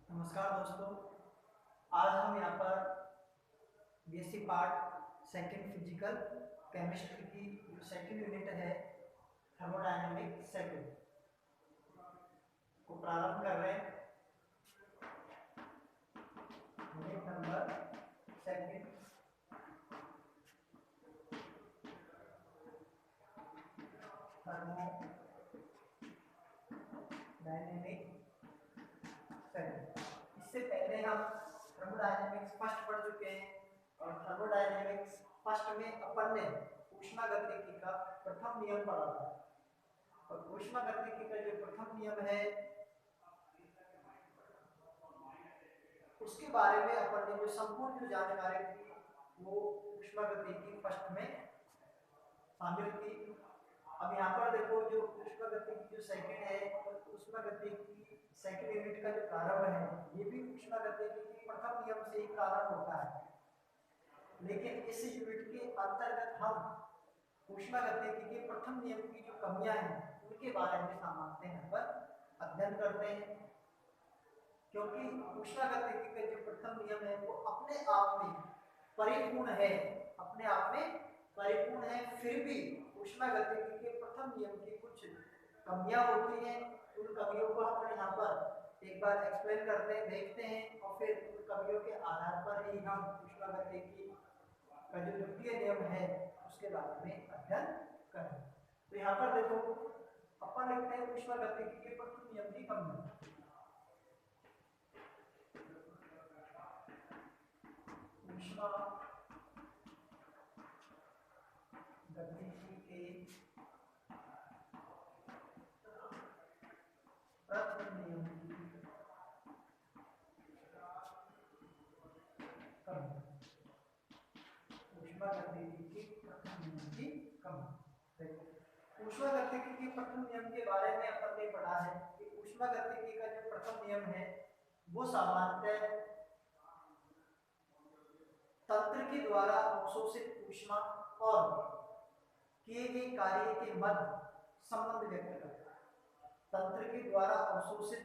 नमस्कार दोस्तों। आज हम यहाँ पर BSc part second physical chemistry की जो सेकंड यूनिट है थर्मोडायनेमिक सेकंड को प्रारंभ कर रहे हैं। Unit number second thermodynamic second. इससे पहले हम थर्मोडायनेमिक्स फर्स्ट पढ़ चुके हैं और थर्मोडायनेमिक्स फर्स्ट में अपन ने ऊष्मागतिकी का प्रथम नियम पढ़ा था। और ऊष्मागतिकी का जो प्रथम नियम है उसके बारे में अपन ने जो संपूर्ण जो जानकारी थी वो ऊष्मागतिकी फर्स्ट में शामिल थी। अब यहाँ पर देखो जो ऊष्मागतिकी जो सेकंड है और ऊष्मागतिकी सेकंड यूनिट का जो प्रारंभ है ये भी ऊष्मागतिकी के प्रथम नियम से ही प्रारंभ होता है। लेकिन इस यूनिट के अंतर्गत हम ऊष्मागतिकी के प्रथम नियम की जो कमियां हैं उनके बारे में सामान्यतः यहाँ पर अध्ययन करते हैं, क्योंकि ऊष्मागतिकी का जो प्रथम नियम है वो अपने आप में परिपूर्ण है, अपने आप में परिपूर्ण है। फिर भी ऊष्मागतिकी के प्रथम नियम की कुछ कमियां होती हैं। उन कमियों को हम यहाँ पर एक बार एक्सप्लेन करते हैं, देखते हैं और फिर उन कमियों के आधार पर ही हम ऊष्मागतिकी का जो द्वितीय नियम है उसके बारे में अध्ययन करें। तो यहाँ पर देखो अपन लिखते हैं ऊष्मागतिकी के प्रथम नियम की कमियां। ऊष्मागतिकी के प्रथम नियम की कमियां। ऊष्मागतिकी के प्रथम नियम की कमियां। ऊष्मागतिकी के प्रथम नियम के बारे में अपन ने पढ़ा है कि ऊष्मागतिकी का जो प्रथम नियम है वो सामान्यतः तंत्र के द्वारा अवशोषित ऊष्मा और किए गए कार्य के मध्य संबंध व्यक्त करता है। तंत्र के द्वारा अवशोषित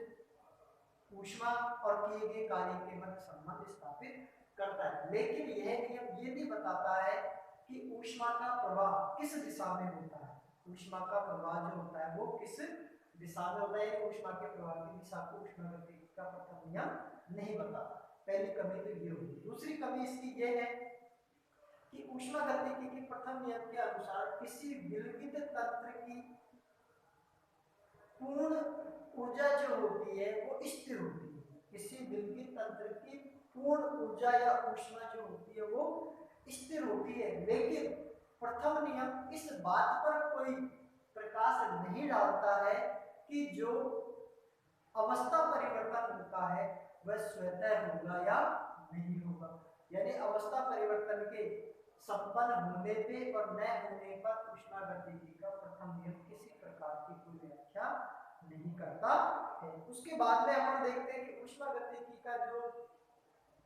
ऊष्मा और किए गए कार्य के मध्य संबंध स्थापित करता है। लेकिन यह नियम ये भी बताता है कि ऊष्मा का प्रवाह किस दिशा में होता है। ऊष्मा का प्रवाह जो होता है वो किस दिशा में होता है। ऊष्मा के प्रवाह की दिशा को ऊष्मागतिकी का प्रथम नियम नहीं बताता। पहली कमी तो ये होगी। दूसरी कमी इसकी ये है कि ऊष्मागतिकी के प्रथम नियम के अनुसार किसी विलगित तंत्र की पूर्ण ऊर्जा जो होती है वो स्थिर होती है। किसी विलगित तंत्र की पूर्ण ऊर्जा या ऊष्मा जो होती है वो स्थिर होती है। लेकिन प्रथम नियम इस बात पर कोई प्रकाश नहीं डालता है कि जो अवस्था परिवर्तन होता है वह स्वतः होगा या नहीं होगा। यानी अवस्था परिवर्तन के संपन्न होने पे और न होने पर ऊष्मागतिकी का प्रथम नियम किसी प्रकार की कोई व्याख्या नहीं करता है। उसके बाद में अपन देखते हैं कि ऊष्मागतिकी का जो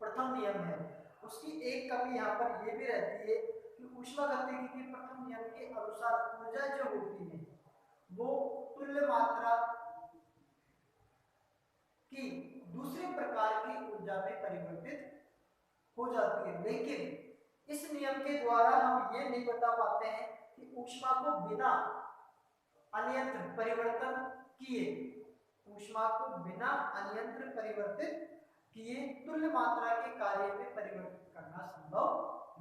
प्रथम नियम है उसकी एक कमी यहाँ पर ये भी रहती है कि ऊष्मागतिकी के प्रथम नियम के अनुसार ऊर्जा जो होती है वो तुल्य मात्रा की दूसरे प्रकार की ऊर्जा में परिवर्तित हो जाती है। लेकिन इस नियम के द्वारा हम ये नहीं बता पाते हैं कि ऊष्मा को बिना अनियंत्र परिवर्तन किए तुल्य मात्रा के कार्य में परिवर्तित करना संभव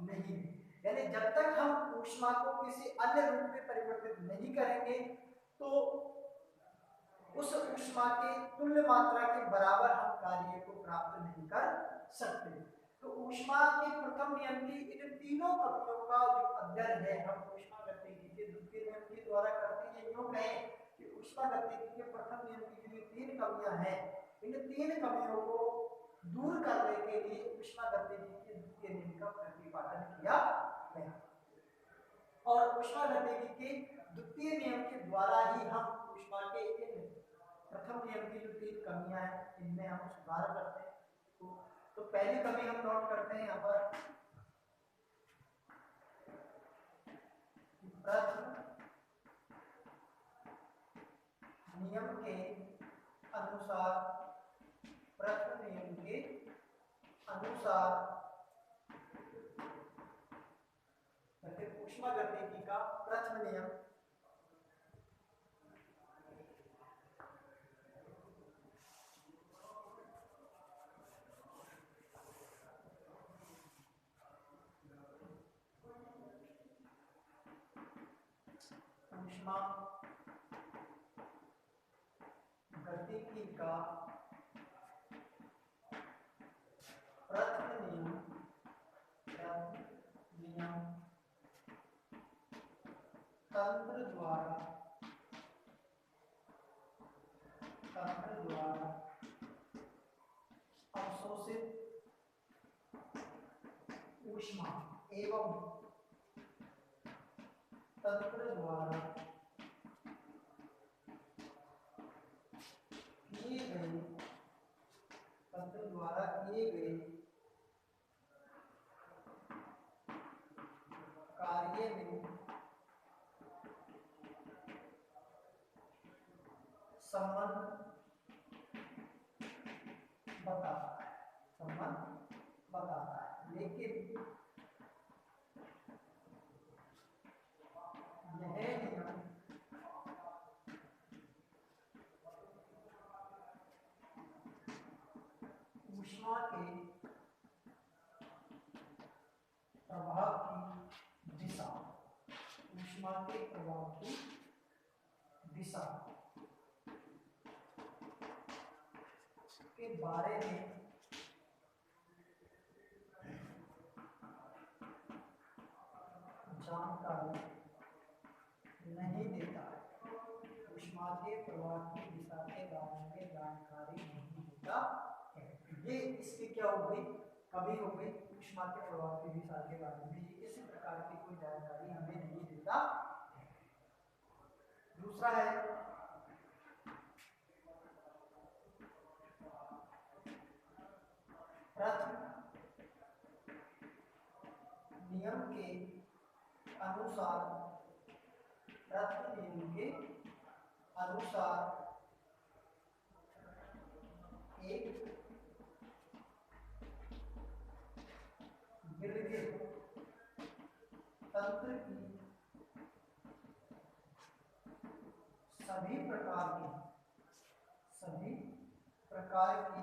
नहीं है। यानी जब तक हम ऊष्मा को किसी अन्य रूप में परिवर्तित नहीं करेंगे तो उस ऊष्मा के तुल्य मात्रा के बराबर हम कार्य को प्राप्त नहीं कर सकते। तो ऊष्मा के प्रथम नियम की इन तीनों कमियों का जो अध्ययन है हम ऊष्मागतिकी के द्वितीय नियम के द्वारा करते हैं। यूं कहें कि ऊष्मागतिकी के प्रथम नियम की जो तीन कमियां हैं इन तीन कमियों को दूर करने के लिए ऊष्मागतिकी के द्वितीय नियम का प्रतिपादन किया गया। और ऊष्मागतिकी के द्वितीय नियम के द्वारा ही हम ऊष्मा के इन प्रथम नियम की जो तीन कमियां हैं इनमें हम सुधार करते हैं। तो पहली कमी हम नोट करते हैं यहाँ पर प्रथम नियम के अनुसार प्रथम अनुसार ऊष्मागतिकी का प्रथम नियम ऊष्मागतिकी का प्रथम नियम तंत्र द्वारा अवशोषित ऊष्मा एवं तंत्र द्वारा किए गए कार्य में संबंध बताता है लेकिन यह नियम ऊष्मा के प्रभाव की दिशा के बारे में जानकारी नहीं देता है। ऊष्मा के प्रवाह की दिशा के बारे में जानकारी नहीं देता है। ये इसकी क्या हो गई, कमी हो गई। ऊष्मा के प्रवाह की दिशा के बारे में इस प्रकार की कोई जानकारी हमें नहीं देता है। दूसरा है प्रथम नियम के अनुसार एक विलगित तंत्र की सभी प्रकार की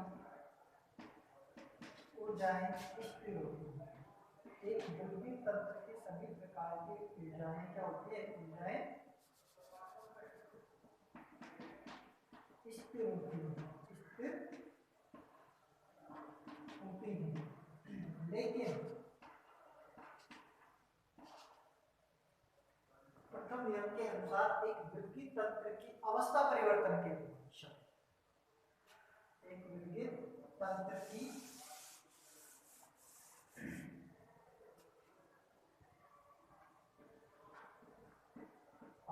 ऊर्जाएं स्थिर होती हैं। एक विलगित तंत्र की सभी प्रकार की ऊर्जाएं क्या होती है, ऊर्जाएं स्थिर होती हैं। लेकिन प्रथम नियम के अनुसार एक विलगित तंत्र की अवस्था परिवर्तन के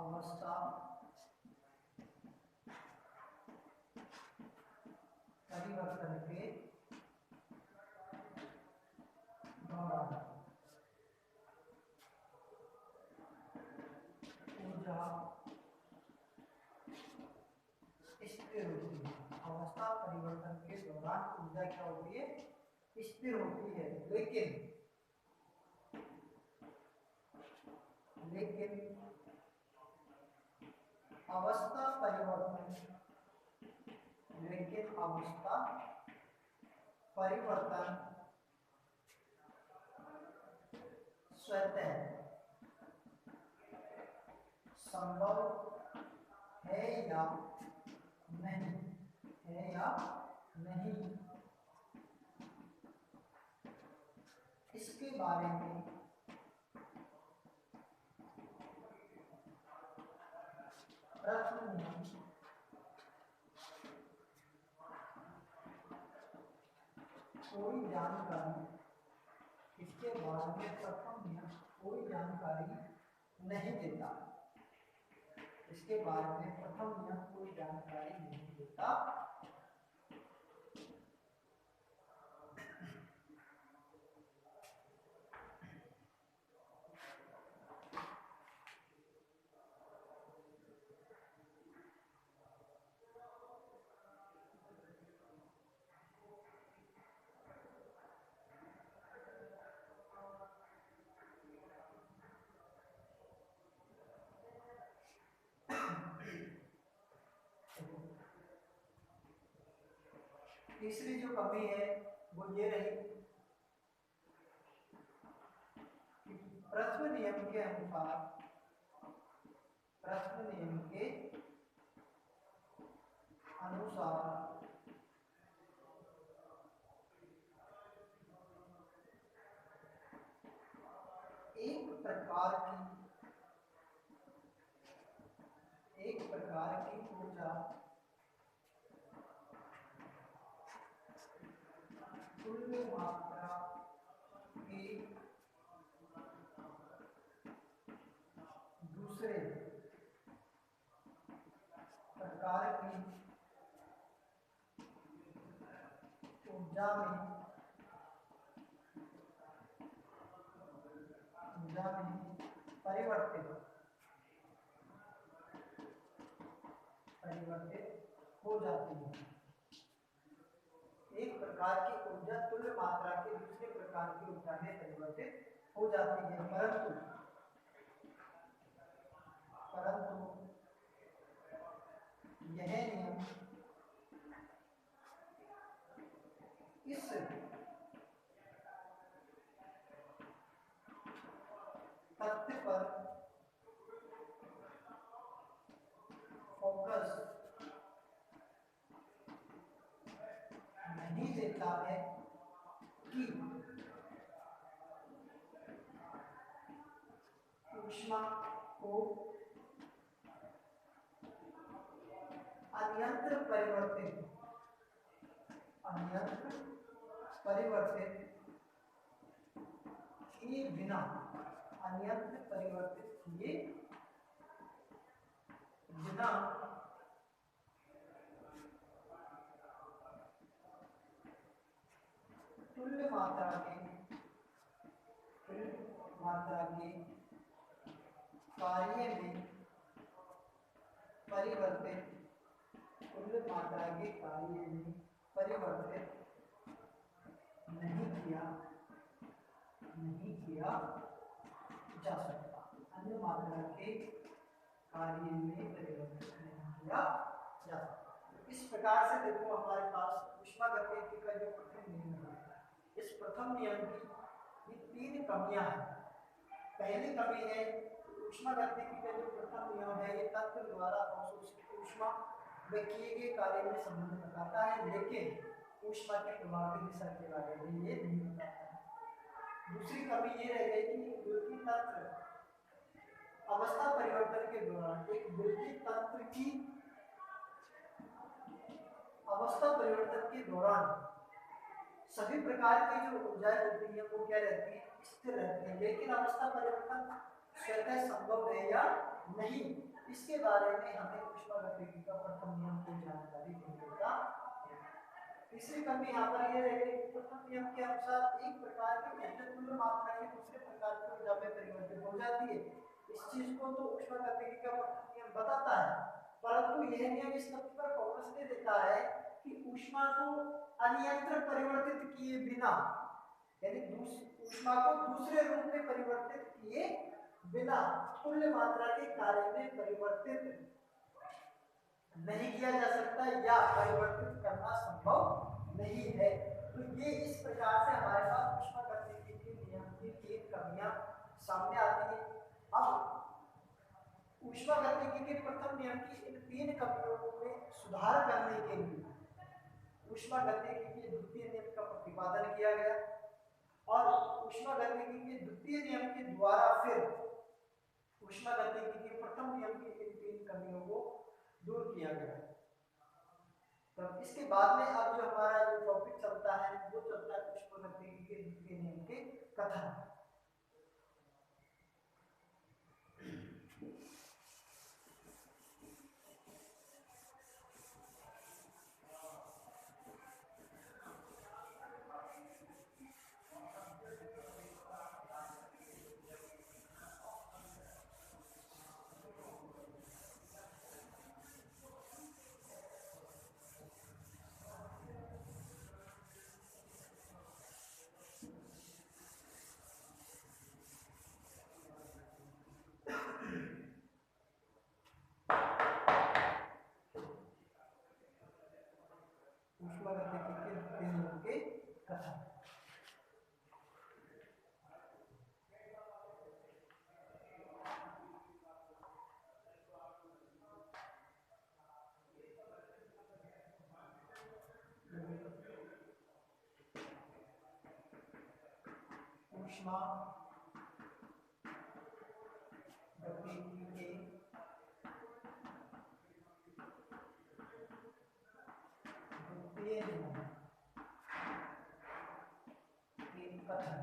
अवस्था परिवर्तन के दौरान ऊर्जा स्थिर होती है। अवस्था परिवर्तन के दौरान ऊर्जा क्या होती है, स्थिर होती है। लेकिन अवस्था परिवर्तन स्वतः संभव है या नहीं, इसके बारे में प्रथम नियम कोई जानकारी, इसके बारे में प्रथम नियम कोई जानकारी नहीं देता। इसके बारे में प्रथम नियम कोई जानकारी नहीं देता। तीसरी जो कमी है वो ये रही कि प्रथम नियम के अनुसार एक प्रकार की ऊर्जा तुल्य मात्रा के दूसरे प्रकार की ऊर्जा में परिवर्तित हो जाती है। एक प्रकार की ऊर्जा तुल्य मात्रा के दूसरे प्रकार की ऊर्जा में परिवर्तित हो जाती है, परंतु यह नियम इस तथ्य पर फोकस नहीं देता है कि ऊष्मा को अन्यत्र परिवर्तित किए बिना तुल्य मात्रा के कार्य में परिवर्तित नहीं किया जा सकता। अन्य मात्रा के कार्य में परिवर्तित नहीं किया जा सकता। इस प्रकार से देखो हमारे पास ऊष्मागतिकी का जो प्रथम नियम है, इस प्रथम नियम की ये तीन कमियां हैं। पहली कमी है ऊष्मागतिकी का जो प्रथम नियम है ये तत्व द्वारा अवशोषित ऊष्मा व किए गए कार्य में संबंध बताता है, लेकिन ऊष्मा के प्रवाह की दिशा के बारे में ये नहीं बताता है। दूसरी कमी ये रह गई कि विद्युतीय तंत्र अवस्था परिवर्तन के दौरान एक विद्युतीय तंत्र की अवस्था परिवर्तन के दौरान सभी प्रकार की जो ऊर्जाएं होती है वो क्या रहती है, स्थिर रहती है, लेकिन अवस्था परिवर्तन स्वतः संभव है या नहीं, इसके बारे में हमें ऊष्मागतिकी का प्रथम नियम की जानकारी नहीं होता। तीसरी कमी यहाँ पर यह रह गई कि प्रथम नियम के अनुसार एक प्रकार की ऊर्जा तुल्य मात्रा के दूसरे प्रकार की ऊर्जा में परिवर्तित हो जाती है। इस चीज को तो ऊष्मागतिकी का प्रथम नियम बताता है, परंतु यह नियम इस तथ्य पर फोकस नहीं देता है कि ऊष्मा को अन्यत्र परिवर्तित किए बिना, यानी ऊष्मा को दूसरे रूप में परिवर्तित किए बिना तुल्य मात्रा के कार्य में परिवर्तित नहीं किया जा सकता या परिवर्तित करना संभव नहीं है। तो ये इस प्रकार से हमारे पास ऊष्मागतिकी के नियम की तीन कमियां सामने आती है। अब ऊष्मागतिकी के प्रथम नियम की इन तीन कमियों में सुधार करने के लिए ऊष्मागतिकी के द्वितीय नियम का प्रतिपादन किया गया और ऊष्मागतिकी के द्वितीय नियम के द्वारा फिर ऊष्मागतिकी के प्रथम नियम की इन तीन कमियों को दूर किया गया। तो इसके बाद में अब जो हमारा जो टॉपिक चलता है वो चलता है ऊष्मागतिकी के द्वितीय नियम के कथन। के कथन। ऊष्मा गतिकी के द्वितीय नियम के कथन।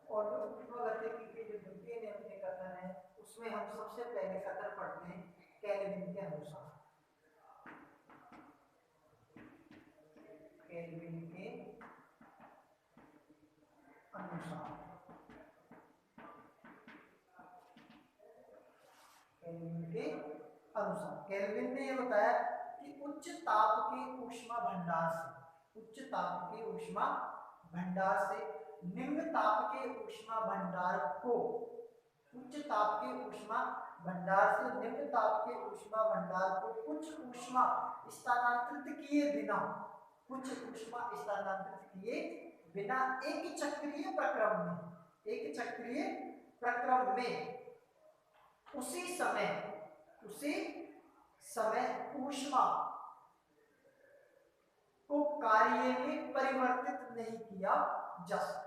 और जो ऊष्मागतिकी के जो द्वितीय नियम के कथन है उसमें हम सबसे पहले कथन पढ़ते हैं केल्विन के अनुसार। केल्विन के अनुसार केल्विन ने यह बताया कि उच्च ताप के ऊष्मा भंडार से निम्न ताप के ऊष्मा भंडार को उच्च ताप के ऊष्मा भंडार से निम्न ताप के ऊष्मा भंडार को कुछ ऊष्मा स्थानांतरित किए बिना एक चक्रीय प्रक्रम में उसी समय ऊष्मा को कार्य में परिवर्तित नहीं किया जा सकता।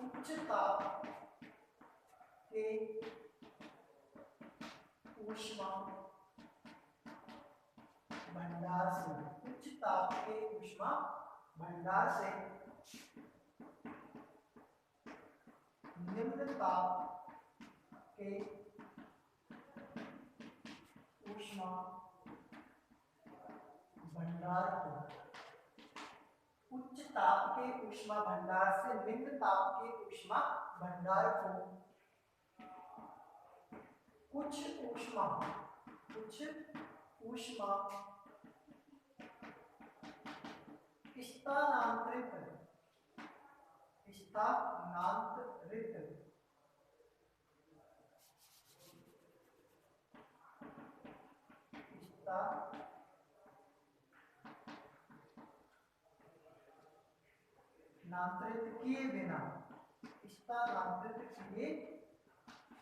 उच्च ताप के ऊष्मा भंडार से निम्न ताप के ऊष्मा भंडार को उच्च ताप के ऊष्मा भंडार से निम्न ताप के ऊष्मा भंडार को कुछ ऊष्मा स्थानांतरित किए बिना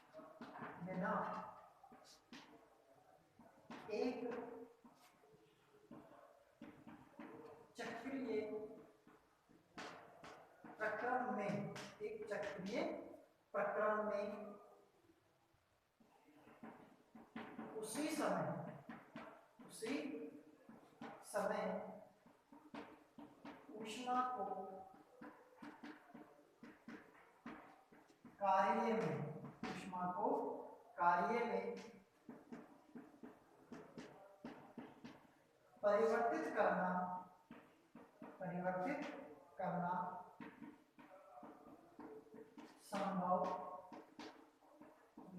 एक चक्रीय प्रक्रम में उसी समय ऊष्मा को कार्य में परिवर्तित करना संभव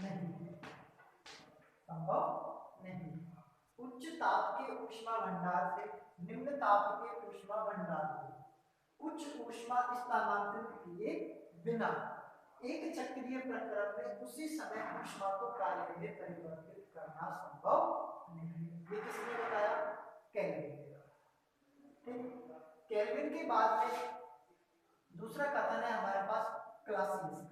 नहीं। उच्च ताप के ऊष्मा भंडार से निम्न ताप के ऊष्मा भंडार को कुछ ऊष्मा स्थानांतरित किए बिना एक चक्रीय प्रक्रम में उसी समय ऊष्मा को कार्य में परिवर्तित करना संभव नहीं। ये किसने बताया? केल्विन। केल्विन के बाद में दूसरा कथन है हमारे पास क्लासियस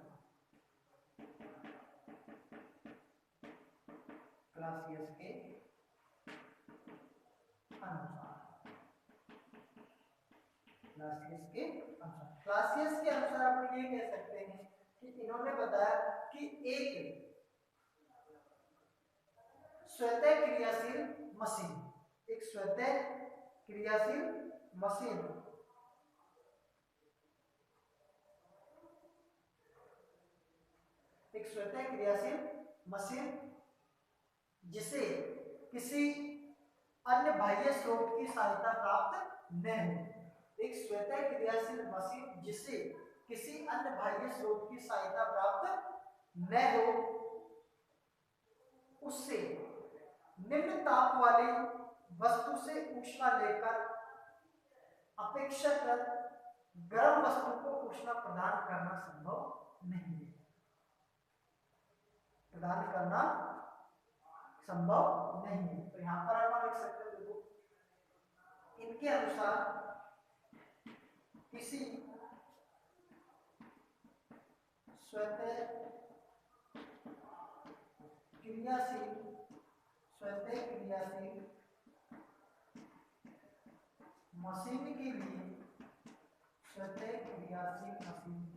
के अनुसार। क्लासियस के अनुसार आप ये कह सकते हैं कि इन्होंने बताया कि एक स्वतः क्रियाशील मशीन जिसे किसी अन्य बाह्य स्रोत की सहायता प्राप्त न हो। एक स्वतः क्रियाशील मशीन जिसे किसी अन्य बाह्य स्रोत की सहायता प्राप्त न हो, उससे निम्न ताप वाली वस्तु से ऊष्मा लेकर अपेक्षाकृत गर्म वस्तु को ऊष्मा प्रदान करना संभव नहीं है। प्रदान करना संभव नहीं है। तो यहाँ पर आप लिख सकते हो, देखो इनके अनुसार किसी स्वतः क्रियाशील मशीन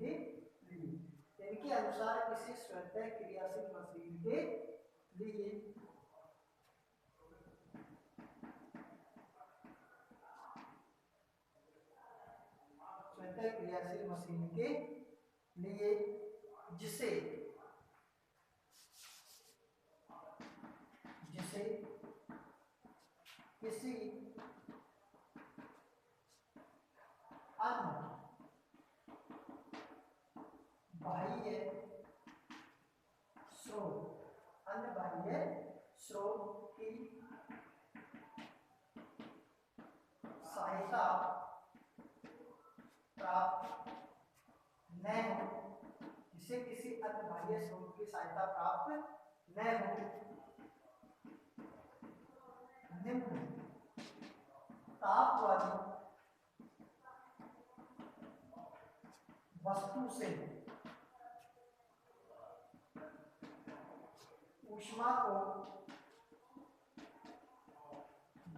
के लिए इनके अनुसार किसी स्वतः क्रियाशील मशीन के लिए जिसे किसी अन्य बाह्य स्रोत की सहायता प्राप्त न हो, जिसे किसी अन्य बाह्य स्रोत की सहायता प्राप्त न हो, निम्न ताप वाली वस्तु से ऊष्मा को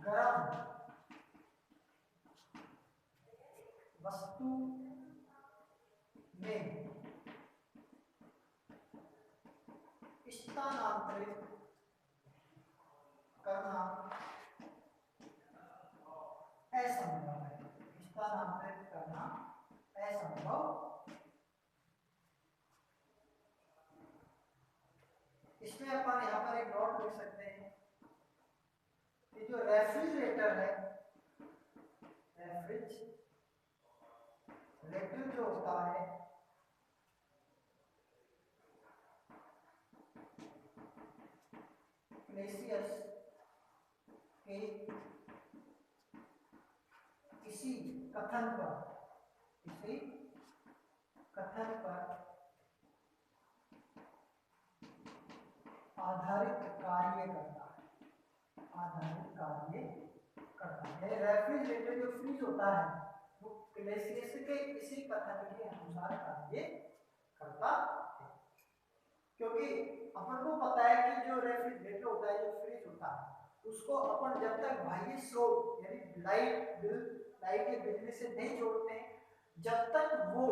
गर्म वस्तु में स्थानांतरित करना असंभव है। इसमें अपन यहाँ पर एक नोट लिख सकते हैं कि जो रेफ्रिजरेटर है, रेफ्रिजरेटर जो होता है क्लेसियस के इसी कथन पर आधारित कार्य करता है। रेफ्रिजरेटर जो फ्रीज होता है वो क्लेसियस के इसी कथन के अनुसार कार्य करता है, क्योंकि अपन को पता है कि जो रेफ्रिजरेटर होता है, जो फ्रीज होता है, उसको अपन जब तक बाह्य स्रोत यानी लाइट या बिजली से नहीं जोड़ते हैं, जब तक वो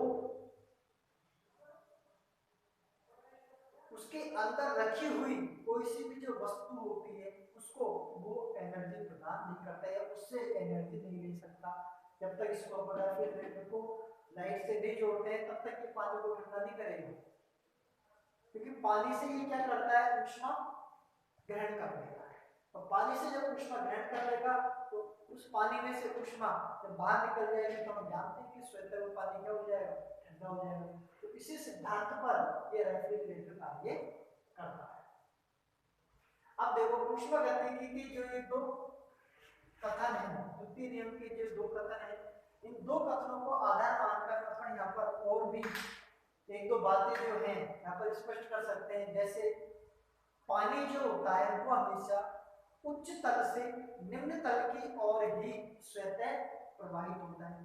उसके अंदर रखी हुई कोई सी भी जो वस्तु होती है उसको वो एनर्जी प्रदान नहीं करता या उससे एनर्जी नहीं ले सकता। जब तक इसको रेफ्रिजरेटर को लाइट से नहीं जोड़ते हैं तब तक ये पानी को ठंडा नहीं करेगा, क्योंकि पानी से ये क्या करता है, ऊष्मा ग्रहण कर लेगा। और पानी से जब ऊष्मा ग्रहण कर लेगा तो उस पानी में से ऊष्मा जब बाहर निकल जाएगी तो हम जानते हैं कि स्वतः वो पानी क्या हो जाएगा, ठंडा हो जाएगा। तो इसी सिद्धांत पर ये रेफ्रिजरेटर कार्य करता है। अब देखो ऊष्मागतिकी की जो ये दो कथन है, द्वितीय नियम के जो दो कथन है, इन दो कथनों को आधार मानकर अपन यहाँ पर और भी एक दो बातें जो हैं यहाँ पर स्पष्ट कर सकते हैं। जैसे पानी जो होता है वो हमेशा उच्च तल से निम्न तल की ओर ही स्वतः प्रवाहित होता है।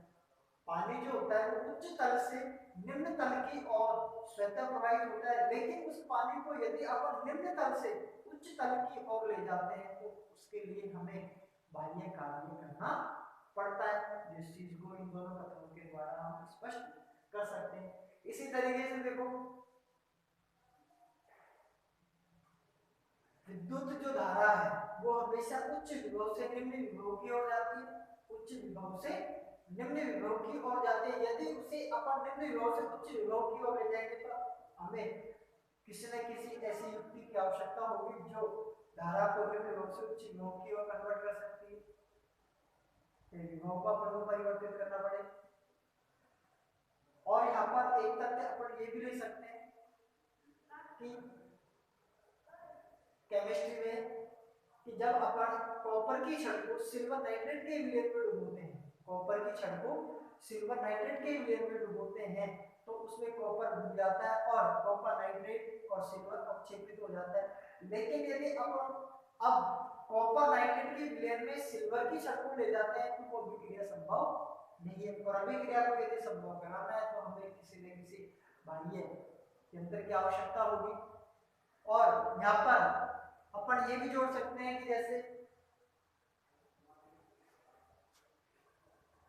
पानी जो होता है वो उच्च तल से निम्न तल की ओर स्वतः प्रवाहित होता है, लेकिन उस पानी को यदि अपन निम्न तल से उच्च तल की ओर ले जाते हैं तो उसके लिए हमें बाह्य कार्य करना पड़ता है, जिस चीज को इन दोनों कथनों के द्वारा हम स्पष्ट कर सकते हैं। इसी तरीके से देखो विद्युत जो धारा है वो हमेशा उच्च विभव से निम्न विभव की ओर जाती है, उच्च विभव से निम्न विभव की ओर जाते हैं। यदि उसे अपन निम्न विभव से उच्च विभव की ओर ले जाएंगे तो हमें किसी न किसी ऐसी युक्ति की आवश्यकता होगी जो धारा को निम्न विभव से उच्च विभव की ओर कन्वर्ट कर सकती है। विभव को अपन को परिवर्तित करना पड़ेगा। और यहाँ पर एक तथ्य अपन ये भी ले सकते हैं कि केमिस्ट्री में कि जब अपन कॉपर की छड़ को सिल्वर नाइट्रेट के विलयन में डुबोते हैं, कॉपर की छड़ को सिल्वर नाइट्रेट के विलयन में डुबोते हैं तो उसमें कॉपर डूब जाता है और कॉपर नाइट्रेट और सिल्वर अवक्षेपित हो जाता है। लेकिन यदि अब कॉपर नाइट्रेट के विलयन में सिल्वर की शर्त को ले जाते हैं तो वो अभिक्रिया संभव नहीं है। और अभिक्रिया को यदि संभव कराना है तो हमें किसी न किसी बाह्य यंत्र की आवश्यकता होगी। और यहाँ पर अपन ये भी जोड़ सकते हैं कि जैसे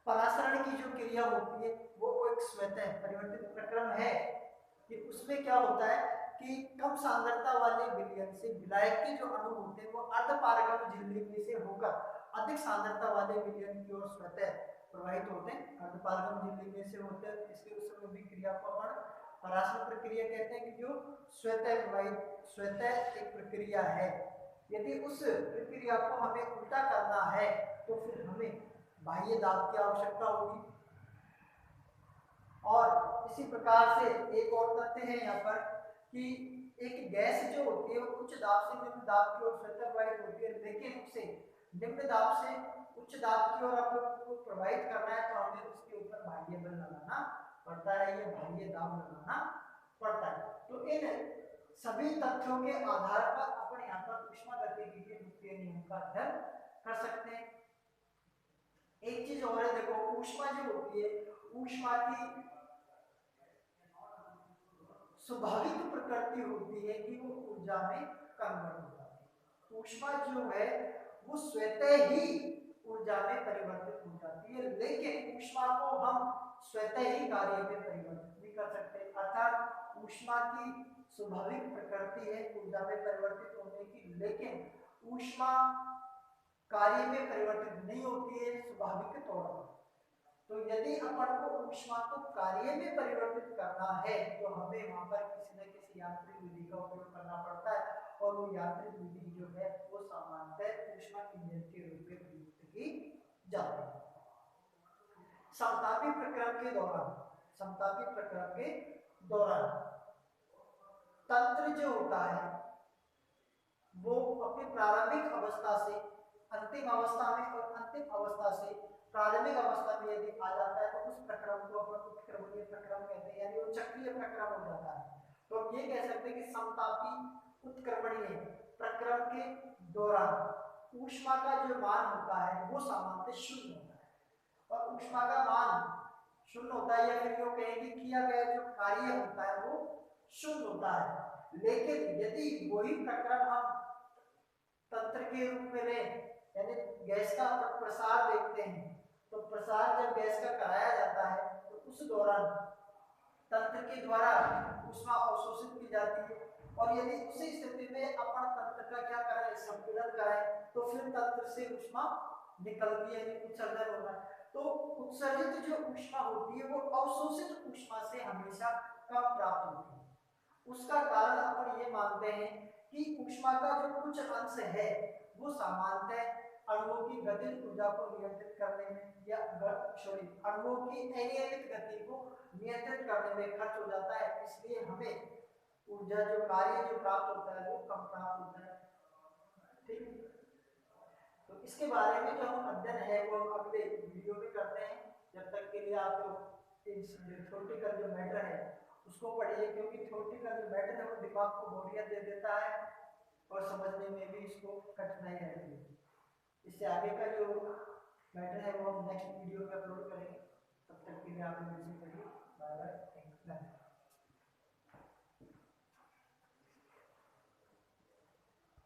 परासरण की जो क्रिया होती है वो एक स्वतः परिवर्तित प्रक्रम है कि उसमें क्या होता है कि कम सांद्रता वाले विलयन से विलायक के जो अणु होते हैं वो अर्धपारगम झिल्ली में से होकर अधिक सांद्रता वाले विलयन की ओर स्वतः प्रवाहित होते हैं, अर्धपारगम झिल्ली में से होते हैं। इसलिए उस समय भी क्रिया को अपन परासरण प्रक्रिया कहते हैं कि जो स्वतः प्रवाहित स्वतः एक प्रक्रिया है। यदि उस प्रक्रिया को हमें उल्टा करना है तो फिर हमें बाह्य दाब की आवश्यकता होगी। और इसी प्रकार से एक और तथ्य है यहाँ पर कि एक गैस जो होती है वो उच्च दाब से निम्न दाब की ओर स्वतः प्रवाहित होती है, लेकिन उसे निम्न दाब से उच्च दाब की ओर आपको प्रवाहित करना है तो हमें उसके ऊपर बाह्य बल लगाना पड़ता है, ये बाह्य दाब लगाना पड़ता है। तो इन सभी तथ्यों के आधार पर अपन यहाँ पर ऊष्मागतिकी के द्वितीय नियम का अध्ययन कर सकते हैं। एक चीज और है, देखो ऊष्मा जो होती है ऊष्मा की स्वाभाविक प्रकृति होती है कि वो ऊर्जा में कन्वर्ट हो जाती है। ऊष्मा जो है वो स्वतः ही ऊर्जा में परिवर्तित हो जाती है, लेकिन ऊष्मा को हम स्वतः ही कार्य में परिवर्तित नहीं कर सकते। अर्थात ऊष्मा की स्वाभाविक प्रकृति है ऊर्जा में परिवर्तित होने की, लेकिन ऊष्मा कार्य में परिवर्तित नहीं होती है स्वाभाविक तौर पर। तो यदि अपन को ऊष्मा को कार्य में परिवर्तित करना है तो हमें वहां पर किसी न किसी यांत्रिक विधि का उपयोग करना पड़ता है, और वो यांत्रिक विधि जो है वो सामान्यतः ऊष्मा इंजन के रूप में प्रयुक्त की जाती है। समतापी प्रक्रम के दौरान तंत्र जो होता है वो अपनी प्रारंभिक अवस्था से अंतिम अवस्था में और अंतिम अवस्था से प्रारंभिक अवस्था में यदि आ जाता है तो उस प्रक्रम को अपन उत्क्रमणीय प्रक्रम कहते हैं, यानी वो चक्रीय प्रक्रम हो जाता है। तो हम ये कह सकते हैं कि समतापी उत्क्रमणीय प्रक्रम के दौरान ऊष्मा का जो मान होता है वो सामान्यतः शून्य होता है, और ऊष्मा का मान शून्य होता है, या फिर यूं कहें कि किया गया जो कार्य होता है वो शून्य होता है। लेकिन यदि वही प्रक्रम हम तंत्र के रूप में लें, यानी गैस का प्रसार देखते हैं, तो प्रसार जब गैस का कराया जाता है तो उस दौरान तंत्र के द्वारा ऊष्मा अवशोषित की जाती है, और यदि उसी स्थिति में अपन तंत्र का क्या कराएं संपीड़न कराएं तो फिर तंत्र से ऊष्मा निकलती है, यानी उत्सर्जन होगा। तो उत्सर्जित जो ऊष्मा होती है वो अवशोषित ऊष्मा से हमेशा कम प्राप्त होती है। उसका कारण अपन ये मानते हैं कि ऊष्मा का जो कुछ अंश है वो सामान्यतः अणुओं की गतिज ऊर्जा को नियंत्रित करने में या अणुओं की अनियमित गति को नियंत्रित करने में खर्च हो जाता है, इसलिए हमें ऊर्जा जो कार्य जो प्राप्त होता है वो कम प्राप्त होता है। ठीक है, तो इसके बारे में जो हम अध्ययन है वो हम अगले वीडियो में करते हैं। जब तक के लिए आप लोग इस थ्योरेटिकल जो मैटर है उसको पढ़िए, क्योंकि थ्योरेटिकल जो मैटर है वो दिमाग को बोरियत दे देता है और समझने में भी इसको कठिनाई रहती है। इससे आगे का जो मैटर है वो हम नेक्स्ट वीडियो में अपलोड करेंगे। तब तक के लिए आप लोग